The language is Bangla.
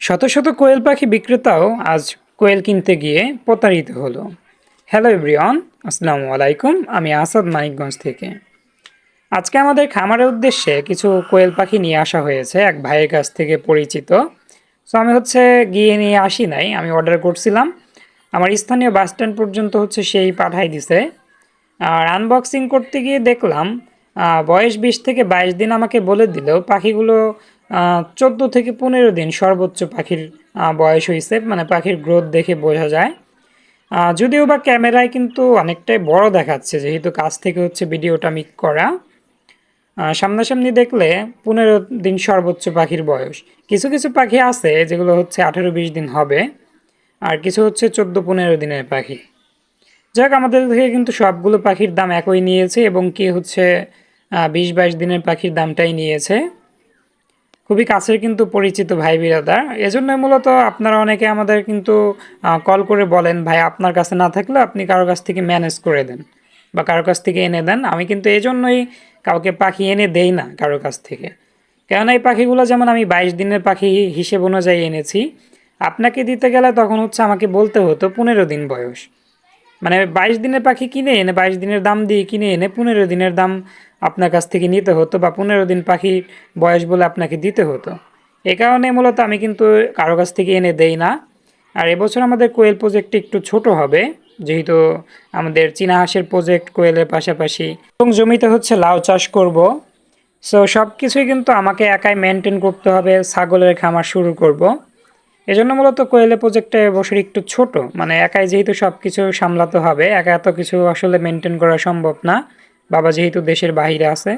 শত শত কোয়েল পাখি বিক্রেতাও আজ কোয়েল কিনতে গিয়ে প্রতারিত হলো। হ্যালো এভরিওয়ান, আসসালামু আলাইকুম। আমি আসাদ মানিকগঞ্জ থেকে। আজকে আমাদের খামারের উদ্দেশ্যে কিছু কোয়েল পাখি নিয়ে আসা হয়েছে এক ভাইয়ের কাছ থেকে পরিচিত। সো আমি গিয়ে নিয়ে আসি নাই, আমি অর্ডার করছিলাম। আমার স্থানীয় বাস স্ট্যান্ড পর্যন্ত সেই পাঠাই দিছে। আর আনবক্সিং করতে গিয়ে দেখলাম বয়স 20 থেকে 22 দিন আমাকে বলে দিলেও পাখিগুলো 14 থেকে 15 দিন সর্বোচ্চ পাখির বয়স হয়েছে, মানে পাখির গ্রোথ দেখে বোঝা যায়। যদিও বা ক্যামেরায় কিন্তু অনেকটাই বড় দেখাচ্ছে, যেহেতু কাছ থেকে ভিডিওটা মিক করা। সামনাসামনি দেখলে 15 দিন সর্বোচ্চ পাখির বয়স। কিছু কিছু পাখি আছে যেগুলো 18-20 দিন হবে, আর কিছু 14-15 দিনের পাখি। যাক, আমাদের থেকে কিন্তু সবগুলো পাখির দাম একই নিয়েছে, এবং কি 20-22 দিনের পাখির দামটাই নিয়েছে। খুবই কাছের কিন্তু পরিচিত ভাই বিরাদার, এজন্য মূলত আপনারা অনেকে আমাদের কিন্তু কল করে বলেন, ভাই আপনার কাছে না থাকলে আপনি কারো কাছ থেকে ম্যানেজ করে দেন বা কারো কাছ থেকে এনে দেন। আমি কিন্তু এই জন্যই কাউকে পাখি এনে দেই না কারো কাছ থেকে, কেননা এই পাখিগুলো যেমন আমি 22 দিনের পাখি হিসেব অনুযায়ী এনেছি, আপনাকে দিতে গেলে তখন আমাকে বলতে হতো 15 দিন বয়স। মানে 22 দিনের পাখি কিনে এনে 22 দিনের দাম দিয়ে কিনে এনে 15 দিনের দাম আপনার কাছ থেকে নিতে হতো, বা 15 দিন পাখির বয়স বলে আপনাকে দিতে হতো। এ কারণে মূলত আমি কিন্তু কারো কাছ থেকে এনে দেই না। আর এবছর আমাদের কোয়েল প্রজেক্টটি একটু ছোট হবে, যেহেতু আমাদের চীনা হাঁসের প্রজেক্ট কোয়েলের পাশাপাশি, এবং জমিতে লাউ চাষ করব। সো সব কিছুই কিন্তু আমাকে একাই মেনটেন করতে হবে, ছাগলের খামার শুরু করব। এজন্য মূলত কোয়েলের প্রজেক্টটা এবছর একটু ছোট, মানে একাই যেহেতু সব কিছু সামলাতে হবে, একা এত কিছু আসলে মেনটেন করা সম্ভব না। বাবা যেহেতু দেশের বাইরে আছে।